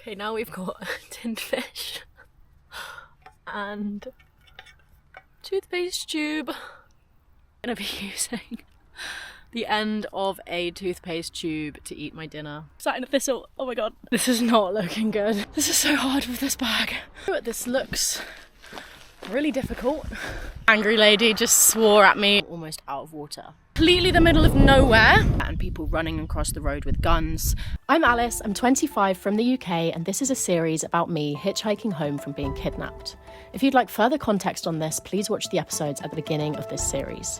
Okay, now we've got tinned fish and toothpaste tube. I'm gonna be using the end of a toothpaste tube to eat my dinner. Sat in a thistle. Oh my god, this is not looking good. This is so hard with this bag. This looks really difficult. Angry lady just swore at me. Almost out of water. Completely the middle of nowhere and people running across the road with guns. I'm Alice, I'm 25 from the UK, and this is a series about me hitchhiking home from being kidnapped. If you'd like further context on this, please watch the episodes at the beginning of this series.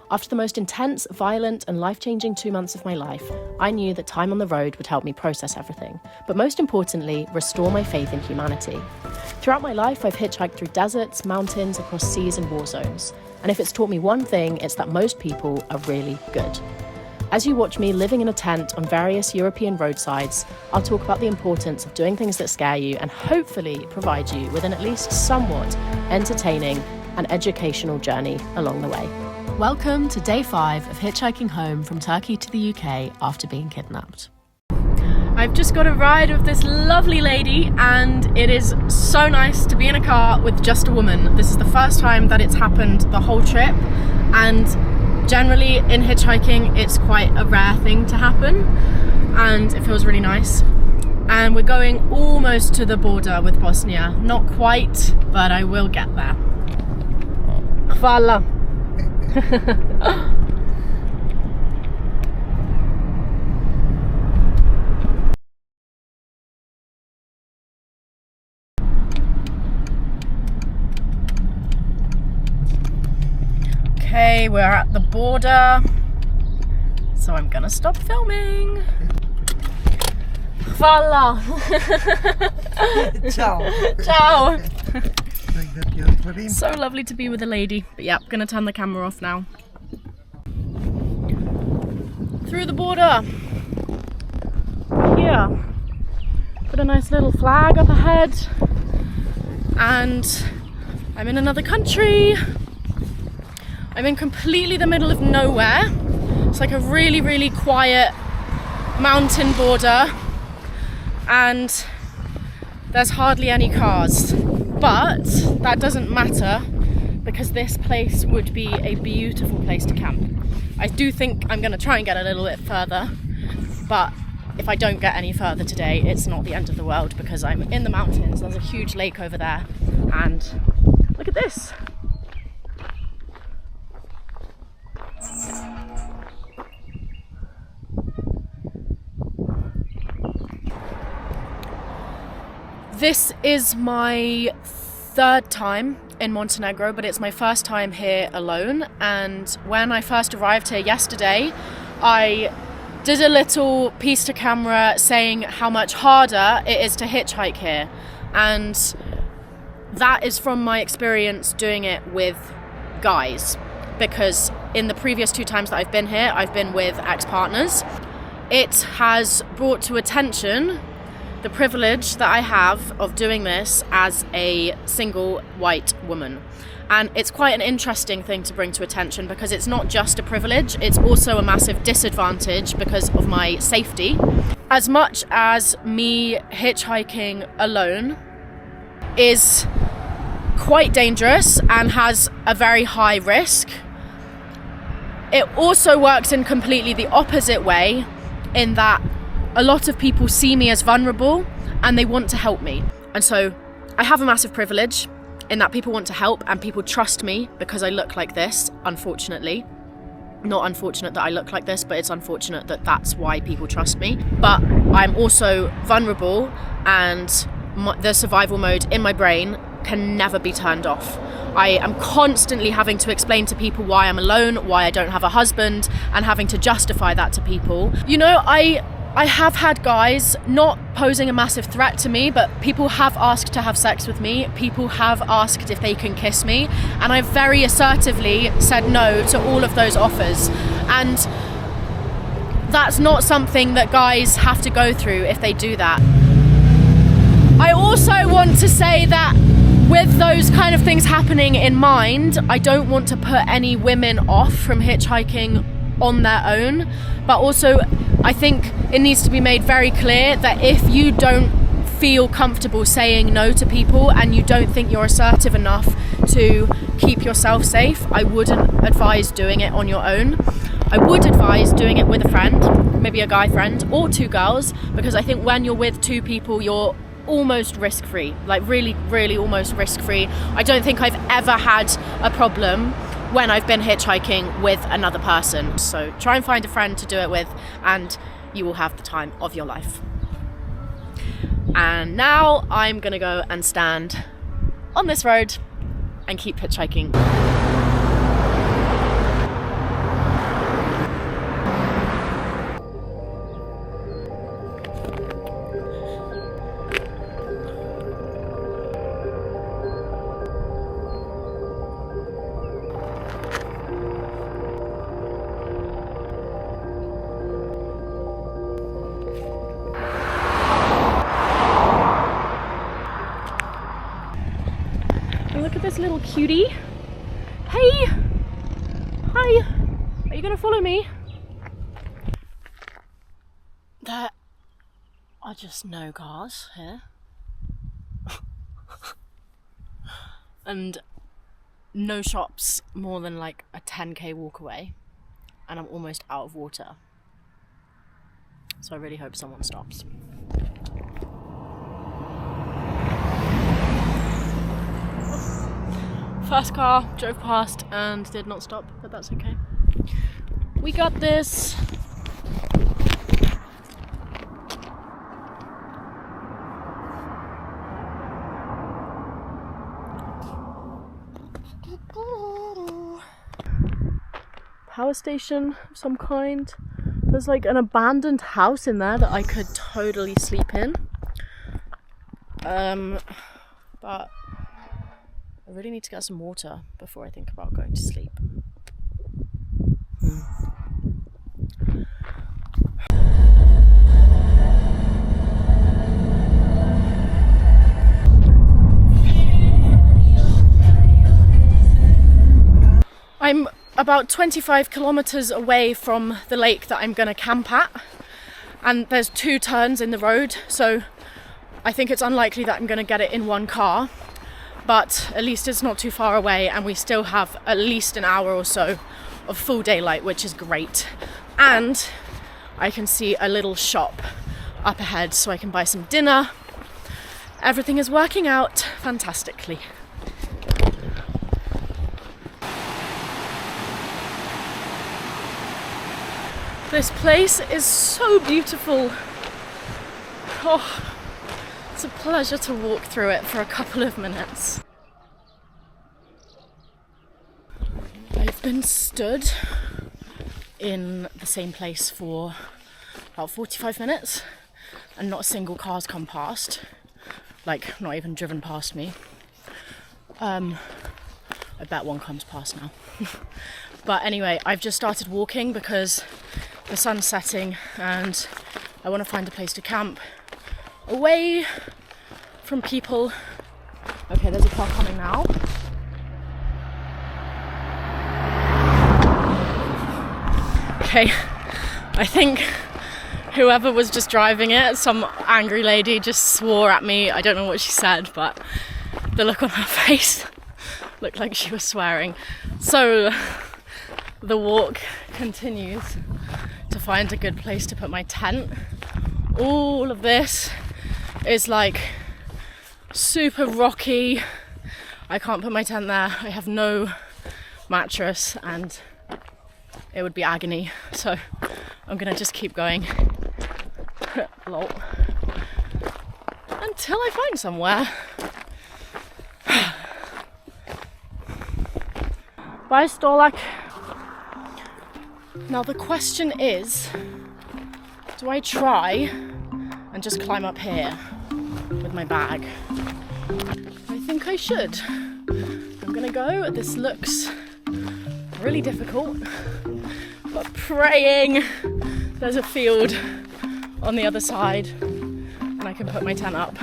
After the most intense, violent and life-changing 2 months of my life, I knew that time on the road would help me process everything, but most importantly, restore my faith in humanity. Throughout my life, I've hitchhiked through deserts, mountains, across seas and war zones. And if it's taught me one thing, it's that most people are really good. As you watch me living in a tent on various European roadsides, I'll talk about the importance of doing things that scare you and hopefully provide you with an at least somewhat entertaining and educational journey along the way. Welcome to day 5 of hitchhiking home from Turkey to the UK after being kidnapped. I've just got a ride with this lovely lady and it is so nice to be in a car with just a woman. This is the first time that it's happened the whole trip, and generally in hitchhiking it's quite a rare thing to happen and it feels really nice. And we're going almost to the border with Bosnia. Not quite, but I will get there. Hvala. Okay, we're at the border, so I'm gonna stop filming. Hvala. Ciao. Ciao. So lovely to be with a lady. But yeah, I'm gonna turn the camera off now. Through the border. Here. Got a nice little flag up ahead. And I'm in another country. I'm in completely the middle of nowhere. It's like a really, really quiet mountain border. And there's hardly any cars. But that doesn't matter because this place would be a beautiful place to camp. I do think I'm going to try and get a little bit further, but if I don't get any further today, it's not the end of the world because I'm in the mountains. There's a huge lake over there, and look at this. This is my third time in Montenegro, but it's my first time here alone. And when I first arrived here yesterday, I did a little piece to camera saying how much harder it is to hitchhike here. And that is from my experience doing it with guys, because in the previous 2 times that I've been here, I've been with ex-partners. It has brought to attention the privilege that I have of doing this as a single white woman. And it's quite an interesting thing to bring to attention because it's not just a privilege, it's also a massive disadvantage because of my safety. As much as me hitchhiking alone is quite dangerous and has a very high risk, it also works in completely the opposite way, in that a lot of people see me as vulnerable and they want to help me. And so I have a massive privilege in that people want to help and people trust me because I look like this, unfortunately. Not unfortunate that I look like this, but it's unfortunate that that's why people trust me. But I'm also vulnerable, and the survival mode in my brain can never be turned off. I am constantly having to explain to people why I'm alone, why I don't have a husband, and having to justify that to people. You know, I have had guys not posing a massive threat to me, but people have asked to have sex with me. People have asked if they can kiss me. And I've very assertively said no to all of those offers. And that's not something that guys have to go through if they do that. I also want to say that with those kind of things happening in mind, I don't want to put any women off from hitchhiking on their own, but also I think it needs to be made very clear that if you don't feel comfortable saying no to people and you don't think you're assertive enough to keep yourself safe, I wouldn't advise doing it on your own. I would advise doing it with a friend, maybe a guy friend or two girls, because I think when you're with two people, you're almost risk-free, like really, really almost risk-free. I don't think I've ever had a problem when I've been hitchhiking with another person. So try and find a friend to do it with and you will have the time of your life. And now I'm gonna go and stand on this road and keep hitchhiking. Look at this little cutie. Hey! Hi! Are you gonna follow me? There are just no cars here. And no shops more than like a 10k walk away. And I'm almost out of water. So I really hope someone stops. First car drove past and did not stop, but that's okay. We got this. Power station of some kind. There's like an abandoned house in there that I could totally sleep in. But I really need to get some water before I think about going to sleep. I'm about 25 kilometers away from the lake that I'm gonna camp at, and there's 2 turns in the road, so I think it's unlikely that I'm gonna get it in one car. But at least it's not too far away and we still have at least an hour or so of full daylight, which is great. And I can see a little shop up ahead so I can buy some dinner. Everything is working out fantastically. This place is so beautiful. Oh. It's a pleasure to walk through it for a couple of minutes. I've been stood in the same place for about 45 minutes and not a single car's come past, like not even driven past me. I bet one comes past now. But anyway, I've just started walking because the sun's setting and I want to find a place to camp away from people. Okay, there's a car coming now. Okay, I think whoever was just driving it, some angry lady just swore at me. I don't know what she said, but the look on her face looked like she was swearing. So the walk continues to find a good place to put my tent. All of this is like super rocky. I can't put my tent there. I have no mattress and it would be agony. So I'm gonna just keep going lol, until I find somewhere. Bye, Stolak. Now the question is, do I try and just climb up here with my bag? I think I should. I'm gonna go. This looks really difficult, but praying there's a field on the other side and I can put my tent up.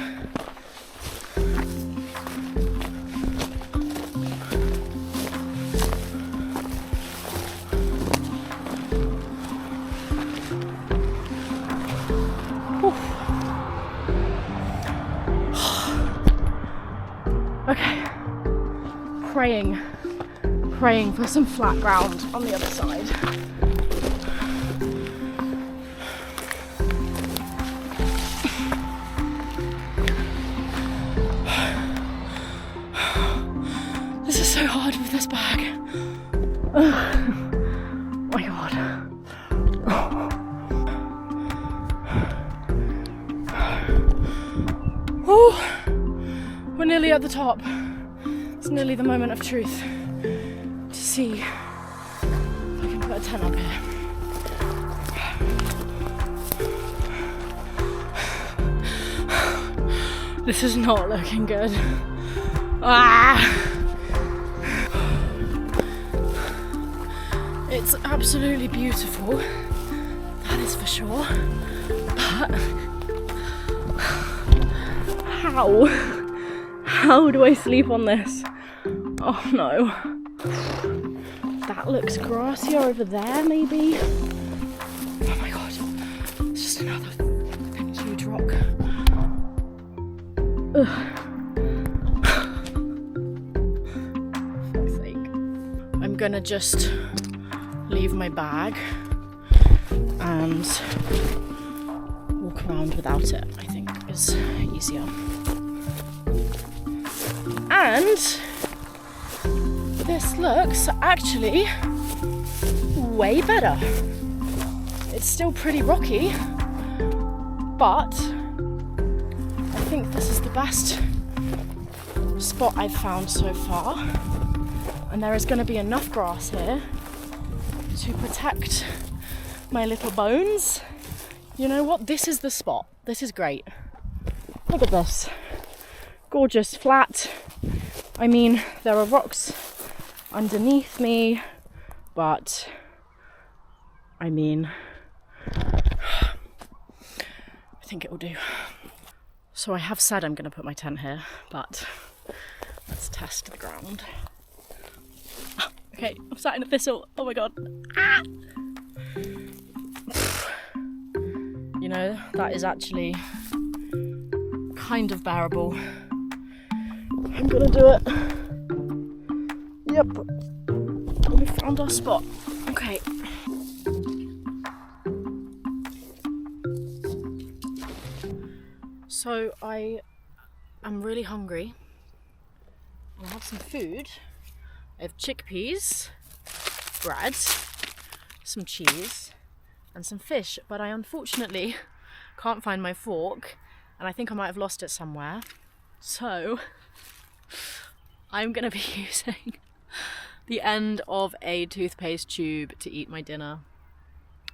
praying for some flat ground on the other side. This is so hard with this bag. Oh my god. Oh, we're nearly at the top. It's nearly the moment of truth. To see if I can put a tent up here. This is not looking good. Ah! It's absolutely beautiful, that is for sure, but how do I sleep on this? Oh no. That looks grassier over there, maybe? Oh my god, it's just another huge rock. Ugh. For fuck's sake. I'm gonna just leave my bag and walk around without it, I think is easier. And this looks actually way better. It's still pretty rocky, but I think this is the best spot I've found so far. And there is going to be enough grass here to protect my little bones. You know what? This is the spot. This is great. Look at this. Gorgeous, flat. I mean, there are rocks underneath me, but I mean, I think it will do. So I have said I'm going to put my tent here, but let's test the ground. Okay, I'm sat in a thistle. Oh my god. Ah! You know, that is actually kind of bearable. I'm gonna do it. Yep. We found our spot. Okay. So I am really hungry. I have some food. I have chickpeas, bread, some cheese, and some fish, but I unfortunately can't find my fork, and I think I might have lost it somewhere. So I'm gonna be using the end of a toothpaste tube to eat my dinner.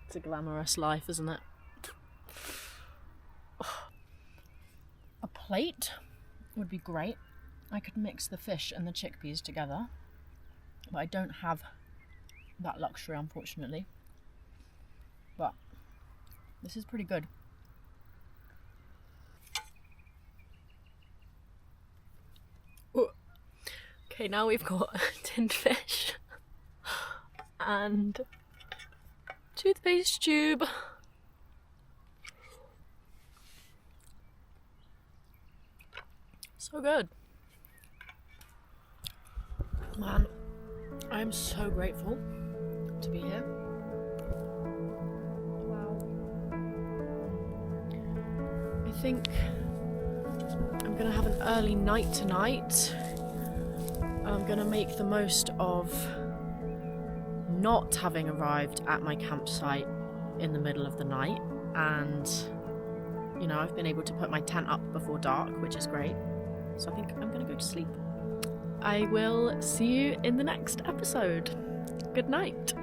It's a glamorous life, isn't it? A plate would be great. I could mix the fish and the chickpeas together, but I don't have that luxury, unfortunately. But this is pretty good. Ooh. Okay, now we've got tinned fish and toothpaste tube. So good. Man, I am so grateful to be here. Wow. I think I'm gonna have an early night tonight. I'm gonna make the most of not having arrived at my campsite in the middle of the night, and you know, I've been able to put my tent up before dark, which is great. So I think I'm gonna go to sleep. I will see you in the next episode. Good night.